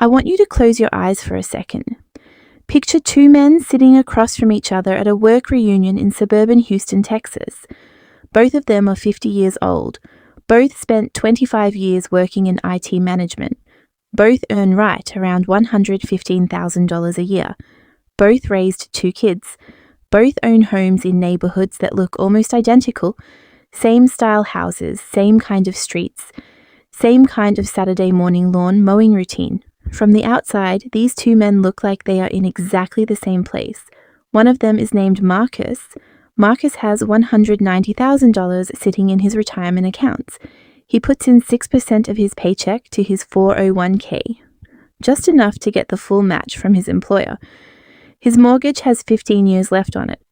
I want you to close your eyes for a second. Picture two men sitting across from each other at a work reunion in suburban Houston, Texas. Both of them are 50 years old. Both spent 25 years working in IT management. Both earn right around $115,000 a year. Both raised 2 kids. Both own homes in neighborhoods that look almost identical. Same style houses, same kind of streets, same kind of Saturday morning lawn mowing routine. From the outside, these 2 men look like they are in exactly the same place. One of them is named Marcus. Marcus has $190,000 sitting in his retirement accounts. He puts in 6% of his paycheck to his 401k, just enough to get the full match from his employer. His mortgage has 15 years left on it.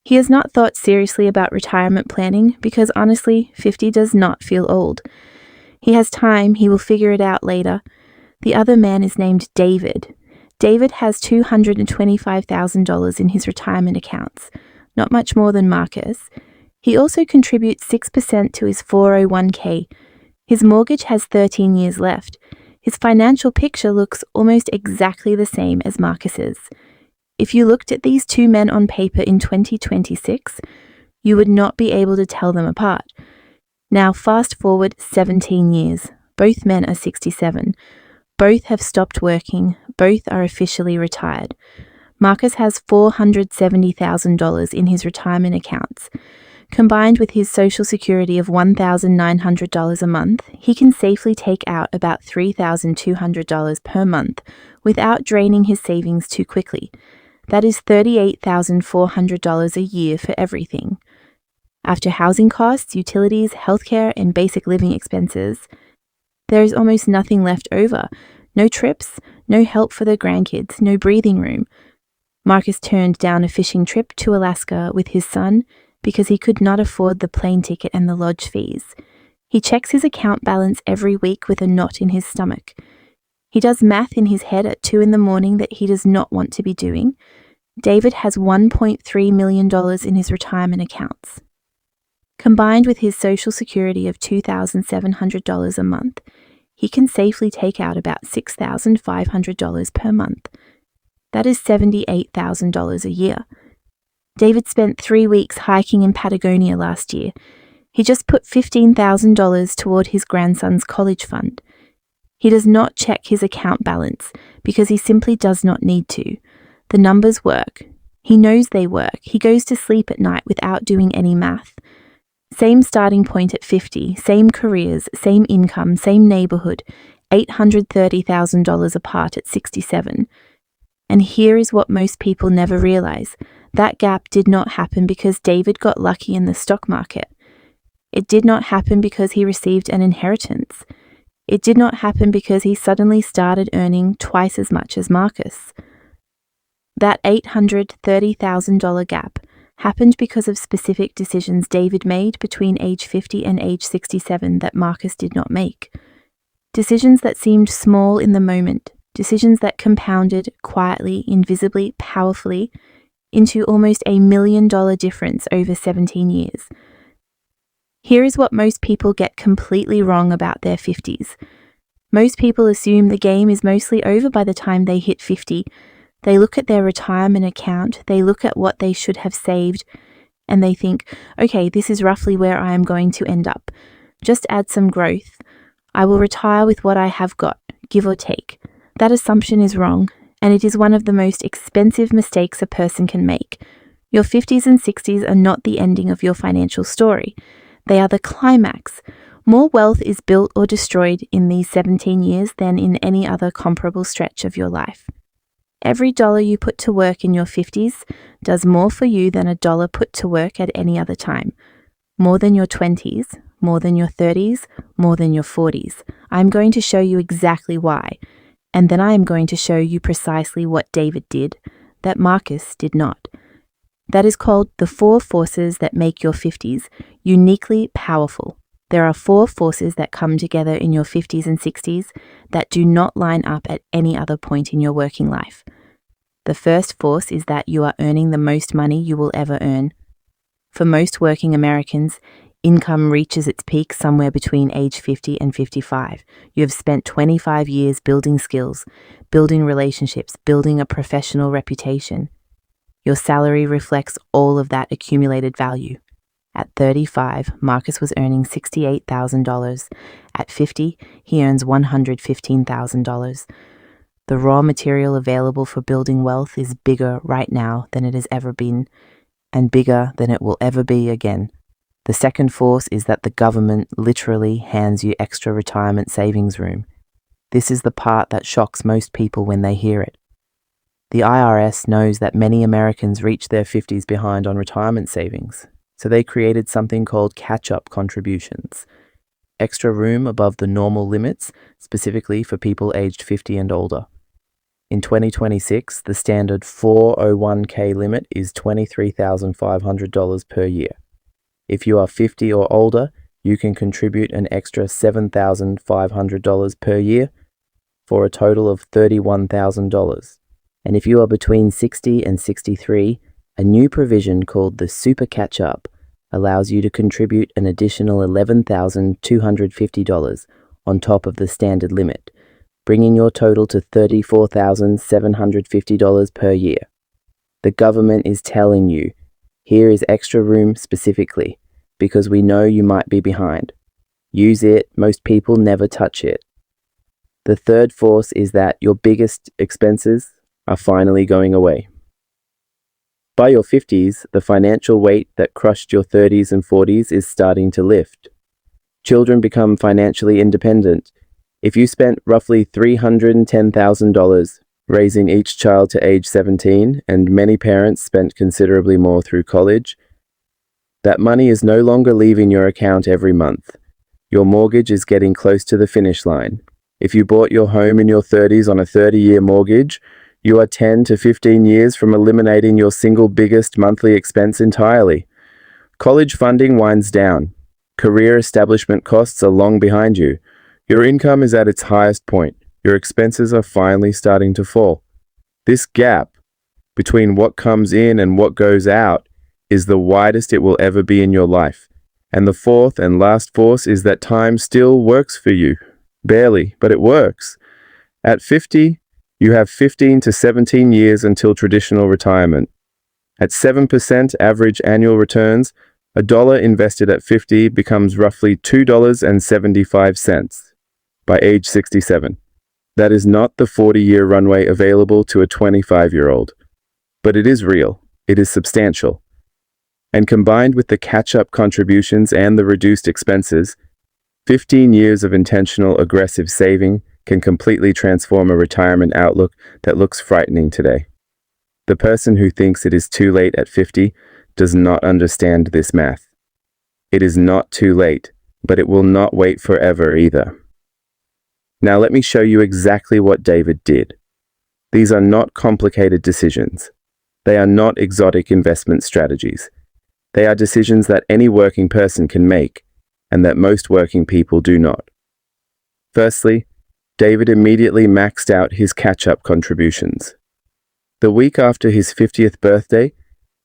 He has not thought seriously about retirement planning because honestly, 50 does not feel old. He has time, he will figure it out later. The other man is named David. David has $225,000 in his retirement accounts, not much more than Marcus. He also contributes 6% to his 401k. His mortgage has 13 years left. His financial picture looks almost exactly the same as Marcus's. If you looked at these 2 men on paper in 2026, you would not be able to tell them apart. Now fast forward 17 years. Both men are 67. Both have stopped working. Both are officially retired. Marcus has $470,000 in his retirement accounts. Combined with his Social Security of $1,900 a month, he can safely take out about $3,200 per month without draining his savings too quickly. That is $38,400 a year for everything. After housing costs, utilities, healthcare, and basic living expenses, there is almost nothing left over. No trips, no help for the grandkids, no breathing room. Marcus turned down a fishing trip to Alaska with his son because he could not afford the plane ticket and the lodge fees. He checks his account balance every week with a knot in his stomach. He does math in his head at 2 a.m. that he does not want to be doing. David has $1.3 million in his retirement accounts. Combined with his Social Security of $2,700 a month, he can safely take out about $6,500 per month. That is $78,000 a year. David spent 3 weeks hiking in Patagonia last year. He just put $15,000 toward his grandson's college fund. He does not check his account balance because he simply does not need to. The numbers work. He knows they work. He goes to sleep at night without doing any math. Same starting point at 50, same careers, same income, same neighborhood, $830,000 apart at 67. And here is what most people never realize. That gap did not happen because David got lucky in the stock market. It did not happen because he received an inheritance. It did not happen because he suddenly started earning twice as much as Marcus. That $830,000 gap happened because of specific decisions David made between age 50 and age 67 that Marcus did not make. Decisions that seemed small in the moment, decisions that compounded quietly, invisibly, powerfully into almost $1 million difference over 17 years. Here is what most people get completely wrong about their 50s. Most people assume the game is mostly over by the time they hit 50. They look at their retirement account, they look at what they should have saved, and they think, okay, this is roughly where I am going to end up. Just add some growth. I will retire with what I have got, give or take. That assumption is wrong, and it is one of the most expensive mistakes a person can make. Your 50s and 60s are not the ending of your financial story. They are the climax. More wealth is built or destroyed in these 17 years than in any other comparable stretch of your life. Every dollar you put to work in your 50s does more for you than a dollar put to work at any other time. More than your 20s, more than your 30s, more than your 40s. I'm going to show you exactly why. And then I am going to show you precisely what David did, that Marcus did not. That is called the 4 forces that make your 50s uniquely powerful. There are 4 forces that come together in your 50s and 60s that do not line up at any other point in your working life. The first force is that you are earning the most money you will ever earn. For most working Americans, Income reaches its peak somewhere between age 50 and 55. You have spent 25 years building skills, building relationships, building a professional reputation. Your salary reflects all of that accumulated value. At 35, Marcus was earning $68,000. At 50, he earns $115,000. The raw material available for building wealth is bigger right now than it has ever been, and bigger than it will ever be again. The second force is that the government literally hands you extra retirement savings room. This is the part that shocks most people when they hear it. The IRS knows that many Americans reach their 50s behind on retirement savings, so they created something called catch-up contributions. Extra room above the normal limits, specifically for people aged 50 and older. In 2026, the standard 401k limit is $23,500 per year. If you are 50 or older, you can contribute an extra $7,500 per year for a total of $31,000. And if you are between 60 and 63, a new provision called the Super Catch-Up allows you to contribute an additional $11,250 on top of the standard limit, bringing your total to $34,750 per year. The government is telling you, here is extra room specifically, because we know you might be behind. Use it, most people never touch it. The third force is that your biggest expenses are finally going away. By your 50s, the financial weight that crushed your 30s and 40s is starting to lift. Children become financially independent. If you spent roughly $310,000 raising each child to age 17, and many parents spent considerably more through college, that money is no longer leaving your account every month. Your mortgage is getting close to the finish line. If you bought your home in your 30s on a 30-year mortgage, you are 10 to 15 years from eliminating your single biggest monthly expense entirely. College funding winds down. Career establishment costs are long behind you. Your income is at its highest point. Your expenses are finally starting to fall. This gap between what comes in and what goes out is the widest it will ever be in your life. And the fourth and last force is that time still works for you. Barely, but it works. At 50, you have 15 to 17 years until traditional retirement. At 7% average annual returns, a dollar invested at 50 becomes roughly $2.75 by age 67. That is not the 40-year runway available to a 25-year-old. But it is real. It is substantial. And combined with the catch-up contributions and the reduced expenses, 15 years of intentional aggressive saving can completely transform a retirement outlook that looks frightening today. The person who thinks it is too late at 50 does not understand this math. It is not too late, but it will not wait forever either. Now let me show you exactly what David did. These are not complicated decisions. They are not exotic investment strategies. They are decisions that any working person can make, and that most working people do not. Firstly, David immediately maxed out his catch-up contributions. The week after his 50th birthday,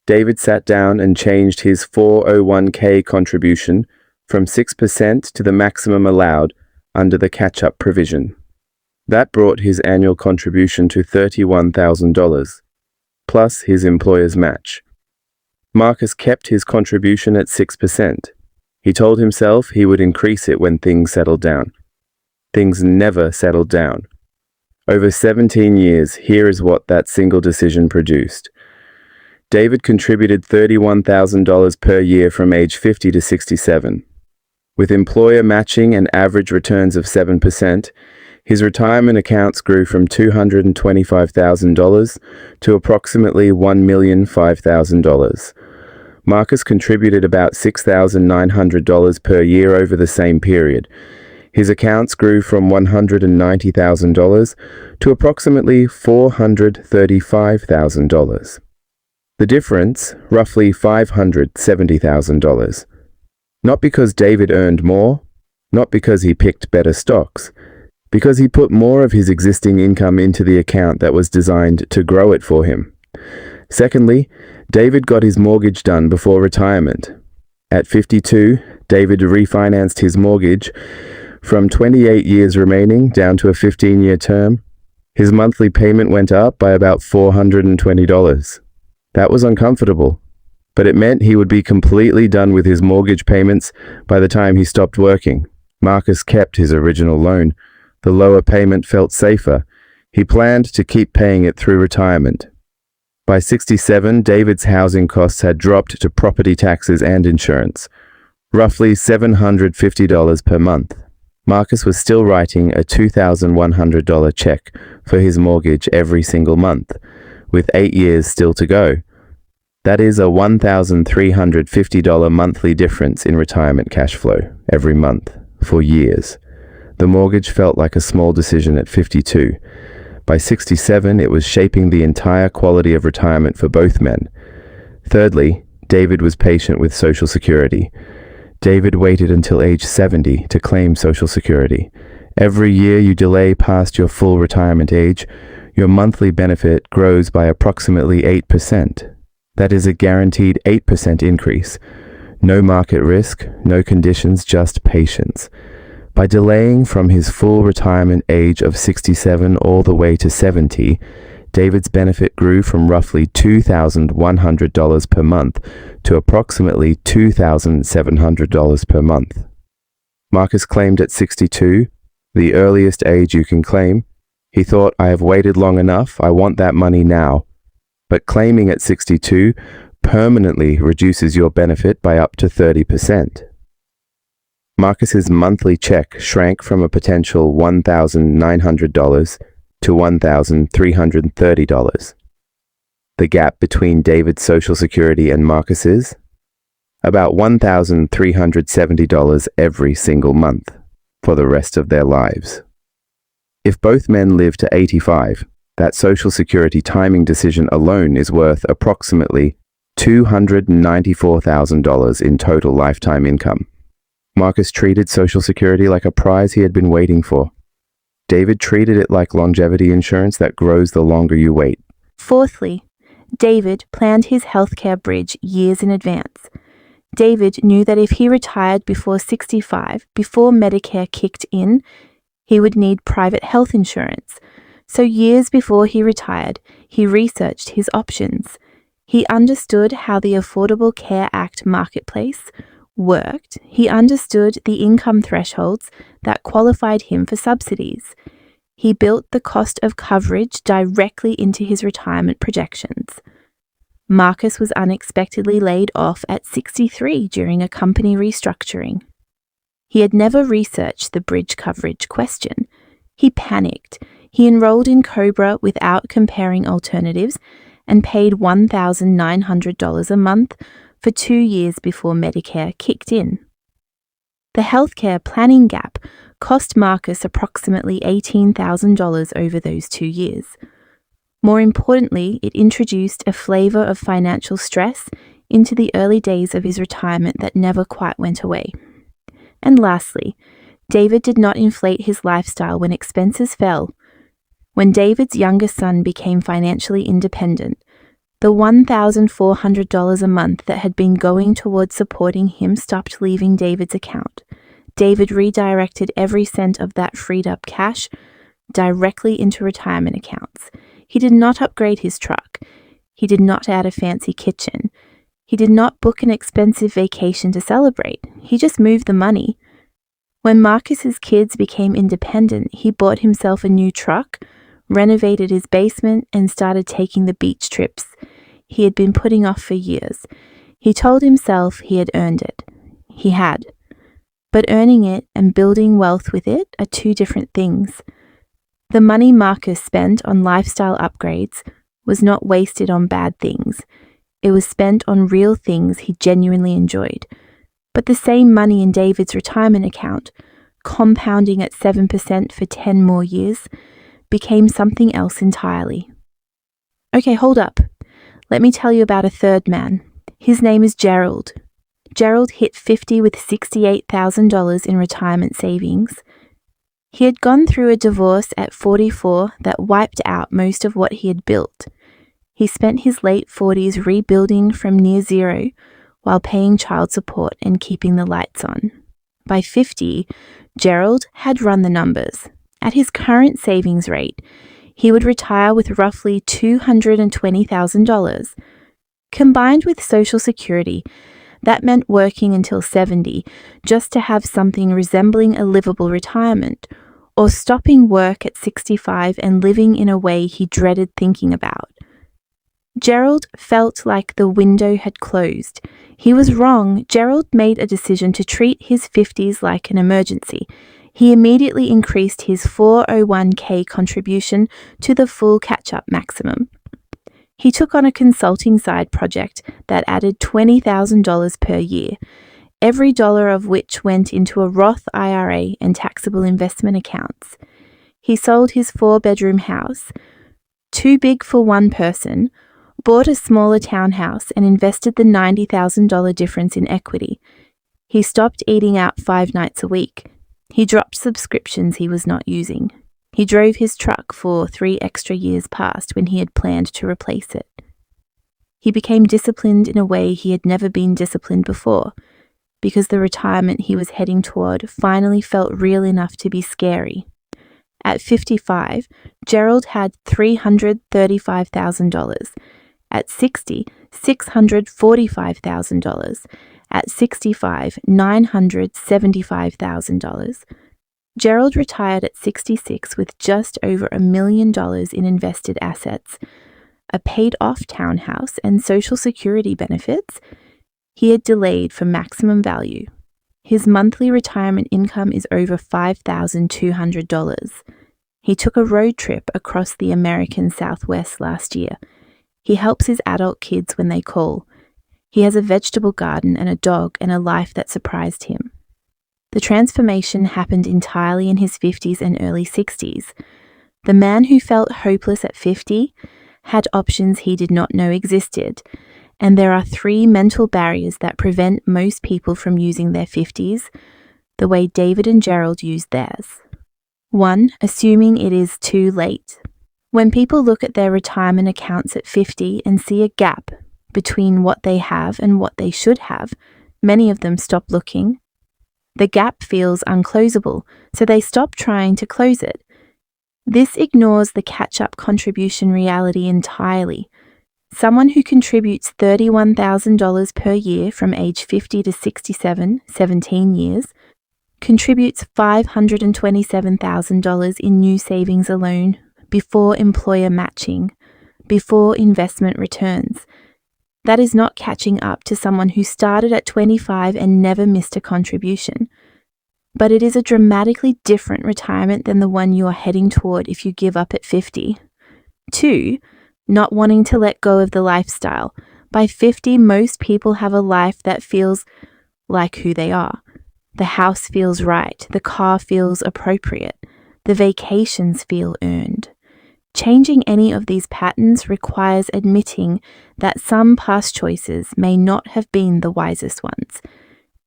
David sat down and changed his 401k contribution from 6% to the maximum allowed under the catch-up provision. That brought his annual contribution to $31,000, plus his employer's match. Marcus kept his contribution at 6%. He told himself he would increase it when things settled down. Things never settled down. Over 17 years, here is what that single decision produced. David contributed $31,000 per year from age 50 to 67. With employer matching and average returns of 7%, his retirement accounts grew from $225,000 to approximately $1,005,000. Marcus contributed about $6,900 per year over the same period. His accounts grew from $190,000 to approximately $435,000. The difference, roughly $570,000. Not because David earned more, not because he picked better stocks, because he put more of his existing income into the account that was designed to grow it for him. Secondly, David got his mortgage done before retirement. At 52, David refinanced his mortgage from 28 years remaining down to a 15-year term. His monthly payment went up by about $420. That was uncomfortable, but it meant he would be completely done with his mortgage payments by the time he stopped working. Marcus kept his original loan. The lower payment felt safer. He planned to keep paying it through retirement. By 67, David's housing costs had dropped to property taxes and insurance, roughly $750 per month. Marcus was still writing a $2,100 check for his mortgage every single month, with 8 years still to go. That is a $1,350 monthly difference in retirement cash flow every month for years. The mortgage felt like a small decision at 52. By 67, it was shaping the entire quality of retirement for both men. Thirdly, David was patient with Social Security. David waited until age 70 to claim Social Security. Every year you delay past your full retirement age, your monthly benefit grows by approximately 8%. That is a guaranteed 8% increase. No market risk, no conditions, just patience. By delaying from his full retirement age of 67 all the way to 70, David's benefit grew from roughly $2,100 per month to approximately $2,700 per month. Marcus claimed at 62, the earliest age you can claim. He thought, I have waited long enough, I want that money now. But claiming at 62 permanently reduces your benefit by up to 30%. Marcus's monthly check shrank from a potential $1,900 to $1,330. The gap between David's Social Security and Marcus's? About $1,370 every single month for the rest of their lives. If both men live to 85, that Social Security timing decision alone is worth approximately $294,000 in total lifetime income. Marcus treated Social Security like a prize he had been waiting for. David treated it like longevity insurance that grows the longer you wait. Fourthly, David planned his healthcare bridge years in advance. David knew that if he retired before 65, before Medicare kicked in, he would need private health insurance. So years before he retired, he researched his options. He understood how the Affordable Care Act marketplace worked. He understood the income thresholds that qualified him for subsidies. He built the cost of coverage directly into his retirement projections. Marcus was unexpectedly laid off at 63 during a company restructuring. He had never researched the bridge coverage question. He panicked. He enrolled in COBRA without comparing alternatives and paid $1,900 a month for 2 years before Medicare kicked in. The healthcare planning gap cost Marcus approximately $18,000 over those 2 years. More importantly, it introduced a flavor of financial stress into the early days of his retirement that never quite went away. And lastly, David did not inflate his lifestyle when expenses fell. When David's younger son became financially independent, the $1,400 a month that had been going towards supporting him stopped leaving David's account. David redirected every cent of that freed up cash directly into retirement accounts. He did not upgrade his truck. He did not add a fancy kitchen. He did not book an expensive vacation to celebrate. He just moved the money. When Marcus's kids became independent, he bought himself a new truck, renovated his basement, and started taking the beach trips he had been putting off for years. He told himself he had earned it. He had. But earning it and building wealth with it are two different things. The money Marcus spent on lifestyle upgrades was not wasted on bad things. It was spent on real things he genuinely enjoyed. But the same money in David's retirement account, compounding at 7% for 10 more years, became something else entirely. Okay, hold up. Let me tell you about a third man. His name is Gerald. Gerald hit 50 with $68,000 in retirement savings. He had gone through a divorce at 44 that wiped out most of what he had built. He spent his late 40s rebuilding from near zero while paying child support and keeping the lights on. By 50, Gerald had run the numbers. At his current savings rate, he would retire with roughly $220,000. Combined with Social Security, that meant working until 70 just to have something resembling a livable retirement, or stopping work at 65 and living in a way he dreaded thinking about. Gerald felt like the window had closed. He was wrong. Gerald made a decision to treat his 50s like an emergency. He immediately increased his 401k contribution to the full catch-up maximum. He took on a consulting side project that added $20,000 per year, every dollar of which went into a Roth IRA and taxable investment accounts. He sold his 4-bedroom house, too big for one person, bought a smaller townhouse and invested the $90,000 difference in equity. He stopped eating out 5 nights a week. He dropped subscriptions he was not using. He drove his truck for 3 extra years past when he had planned to replace it. He became disciplined in a way he had never been disciplined before, because the retirement he was heading toward finally felt real enough to be scary. At 55, Gerald had $335,000. At 60, $645,000. At 65, $975,000. Gerald retired at 66 with just over $1 million in invested assets, a paid-off townhouse, and Social Security benefits he had delayed for maximum value. His monthly retirement income is over $5,200. He took a road trip across the American Southwest last year. He helps his adult kids when they call. He has a vegetable garden and a dog and a life that surprised him. The transformation happened entirely in his 50s and early 60s. The man who felt hopeless at 50 had options he did not know existed, and there are 3 mental barriers that prevent most people from using their 50s the way David and Gerald used theirs. 1. Assuming it is too late. When people look at their retirement accounts at 50 and see a gap between what they have and what they should have, many of them stop looking. The gap feels unclosable, so they stop trying to close it. This ignores the catch-up contribution reality entirely. Someone who contributes $31,000 per year from age 50 to 67, 17 years, contributes $527,000 in new savings alone, before employer matching, before investment returns. That is not catching up to someone who started at 25 and never missed a contribution. But it is a dramatically different retirement than the one you are heading toward if you give up at 50. 2. Not wanting to let go of the lifestyle. By 50, most people have a life that feels like who they are. The house feels right. The car feels appropriate. The vacations feel earned. Changing any of these patterns requires admitting that some past choices may not have been the wisest ones.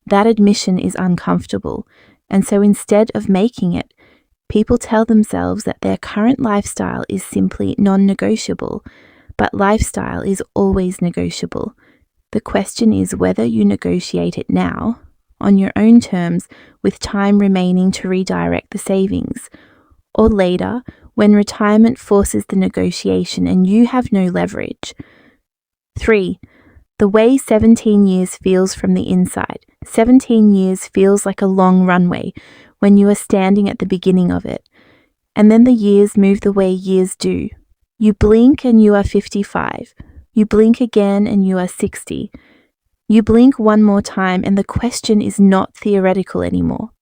That admission is uncomfortable, and so instead of making it, people tell themselves that their current lifestyle is simply non-negotiable, but lifestyle is always negotiable. The question is whether you negotiate it now, on your own terms, with time remaining to redirect the savings, or later, when retirement forces the negotiation and you have no leverage. 3. The way 17 years feels from the inside. 17 years feels like a long runway when you are standing at the beginning of it. And then the years move the way years do. You blink and you are 55. You blink again and you are 60. You blink one more time and the question is not theoretical anymore.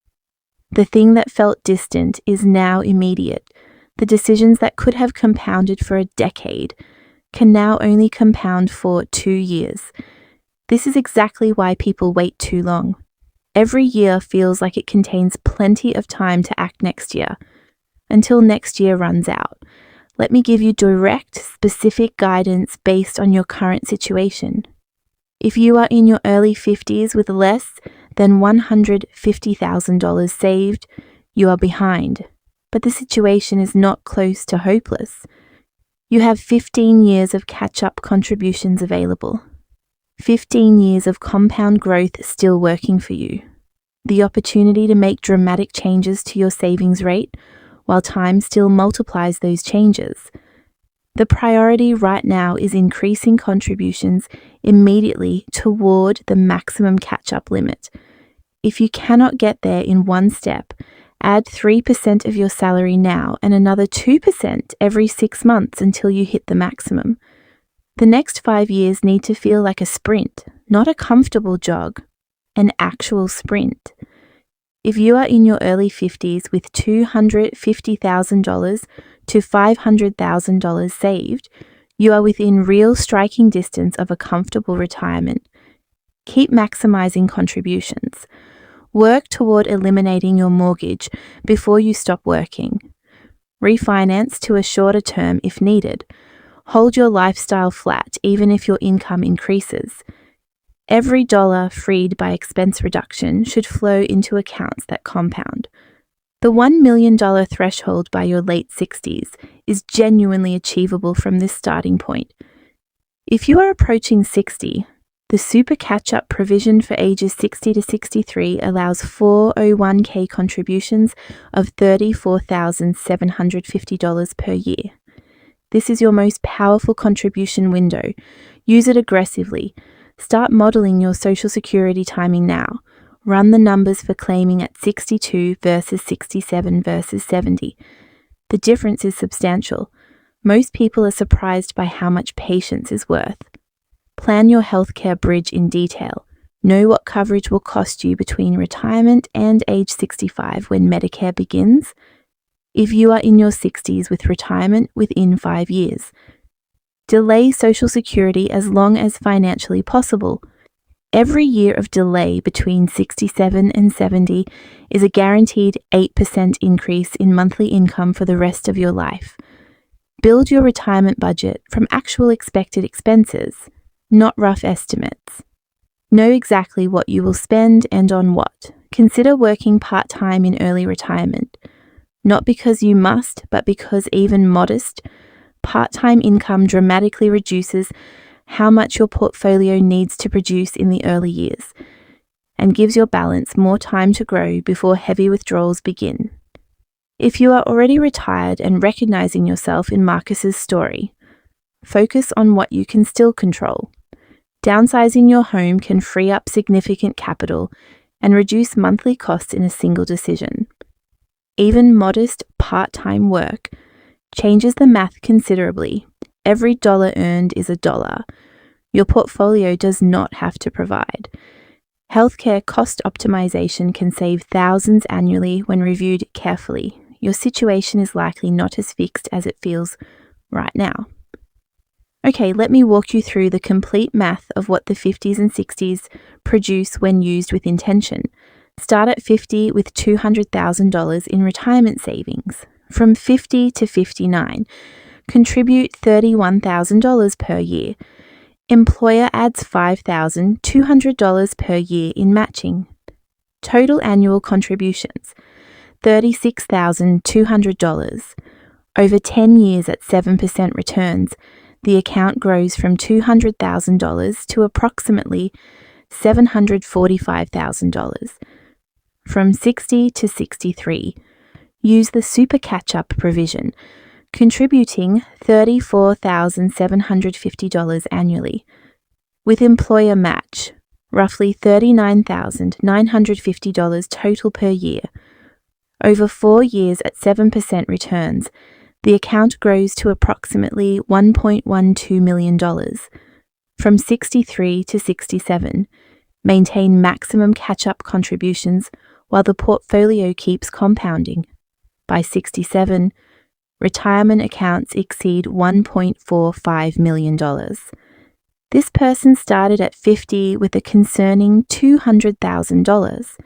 The thing that felt distant is now immediate. The decisions that could have compounded for a decade can now only compound for 2 years. This is exactly why people wait too long. Every year feels like it contains plenty of time to act next year, until next year runs out. Let me give you direct, specific guidance based on your current situation. If you are in your early 50s with less than $150,000 saved, you are behind. But the situation is not close to hopeless. You have 15 years of catch-up contributions available. 15 years of compound growth still working for you. The opportunity to make dramatic changes to your savings rate while time still multiplies those changes. The priority right now is increasing contributions immediately toward the maximum catch-up limit. If you cannot get there in one step, add 3% of your salary now and another 2% every 6 months until you hit the maximum. The next 5 years need to feel like a sprint, not a comfortable jog, an actual sprint. If you are in your early 50s with $250,000 to $500,000 saved, you are within real striking distance of a comfortable retirement. Keep maximizing contributions. Work toward eliminating your mortgage before you stop working. Refinance to a shorter term if needed. Hold your lifestyle flat even if your income increases. Every dollar freed by expense reduction should flow into accounts that compound. The $1 million threshold by your late 60s is genuinely achievable from this starting point. If you are approaching 60, the super catch-up provision for ages 60 to 63 allows 401k contributions of $34,750 per year. This is your most powerful contribution window. Use it aggressively. Start modeling your Social Security timing now. Run the numbers for claiming at 62 versus 67 versus 70. The difference is substantial. Most people are surprised by how much patience is worth. Plan your healthcare bridge in detail. Know what coverage will cost you between retirement and age 65 when Medicare begins. If you are in your 60s with retirement within 5 years. Delay Social Security as long as financially possible. Every year of delay between 67 and 70 is a guaranteed 8% increase in monthly income for the rest of your life. Build your retirement budget from actual expected expenses, not rough estimates. Know exactly what you will spend and on what. Consider working part-time in early retirement. Not because you must, but because even modest, part-time income dramatically reduces how much your portfolio needs to produce in the early years and gives your balance more time to grow before heavy withdrawals begin. If you are already retired and recognizing yourself in Marcus's story, focus on what you can still control. Downsizing your home can free up significant capital and reduce monthly costs in a single decision. Even modest part-time work changes the math considerably. Every dollar earned is a dollar. Your portfolio does not have to provide. Healthcare cost optimization can save thousands annually when reviewed carefully. Your situation is likely not as fixed as it feels right now. Okay, let me walk you through the complete math of what the 50s and 60s produce when used with intention. Start at 50 with $200,000 in retirement savings. From 50 to 59, contribute $31,000 per year. Employer adds $5,200 per year in matching. Total annual contributions, $36,200. Over 10 years at 7% returns, the account grows from $200,000 to approximately $745,000. From 60 to 63, use the super catch-up provision, contributing $34,750 annually, with employer match, roughly $39,950 total per year. Over 4 years at 7% returns, the account grows to approximately $1.12 million. From 63 to 67, maintain maximum catch-up contributions while the portfolio keeps compounding. By 67, retirement accounts exceed $1.45 million. This person started at 50 with a concerning $200,000.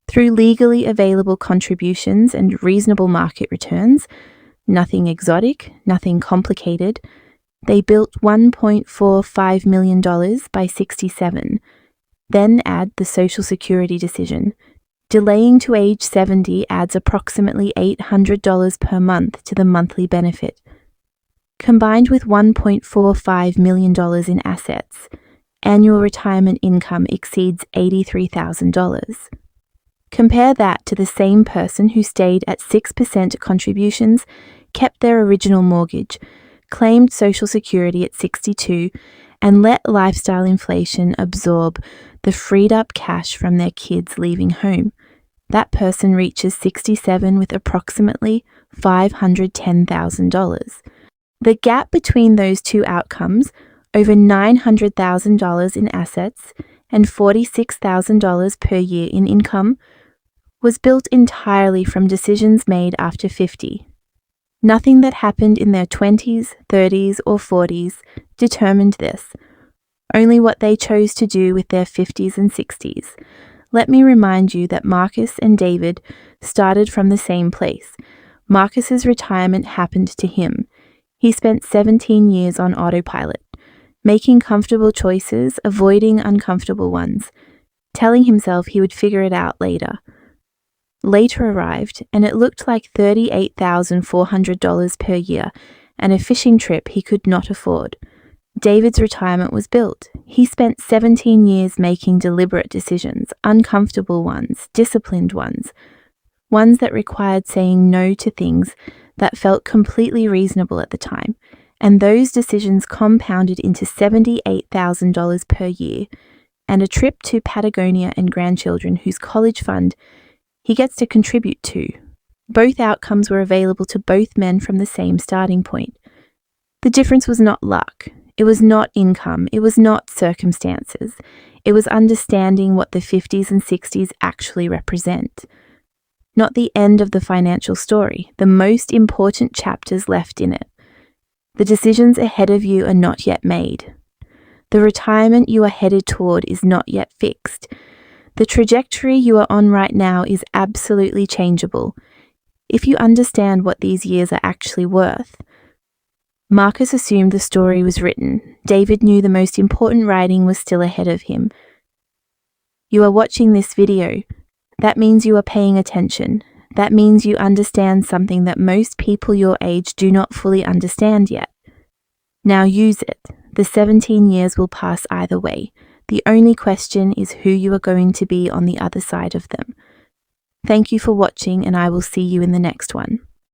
Through legally available contributions and reasonable market returns, nothing exotic, nothing complicated, they built $1.45 million by 67. Then add the Social Security decision. Delaying to age 70 adds approximately $800 per month to the monthly benefit. Combined with $1.45 million in assets, Annual retirement income exceeds $83,000. Compare that to the same person who stayed at 6% contributions, kept their original mortgage, claimed Social Security at 62, and let lifestyle inflation absorb the freed up cash from their kids leaving home. That person reaches 67 with approximately $510,000. The gap between those two outcomes, over $900,000 in assets and $46,000 per year in income, was built entirely from decisions made after 50. Nothing that happened in their 20s, 30s, or 40s determined this, only what they chose to do with their 50s and 60s. Let me remind you that Marcus and David started from the same place. Marcus's retirement happened to him. He spent 17 years on autopilot, making comfortable choices, avoiding uncomfortable ones, telling himself he would figure it out later. Later arrived, and it looked like $38,400 per year and a fishing trip he could not afford. David's retirement was built. He spent 17 years making deliberate decisions, uncomfortable ones, disciplined ones that required saying no to things that felt completely reasonable at the time, and those decisions compounded into $78,000 per year and a trip to Patagonia and grandchildren whose college fund he gets to contribute to. Both outcomes were available to both men from the same starting point. The difference was not luck. It was not income. It was not circumstances. It was understanding what the 50s and 60s actually represent. Not the end of the financial story, the most important chapters left in it. The decisions ahead of you are not yet made. The retirement you are headed toward is not yet fixed. The trajectory you are on right now is absolutely changeable. If you understand what these years are actually worth. Marcus assumed the story was written. David knew the most important writing was still ahead of him. You are watching this video. That means you are paying attention. That means you understand something that most people your age do not fully understand yet. Now use it. The 17 years will pass either way. The only question is who you are going to be on the other side of them. Thank you for watching, and I will see you in the next one.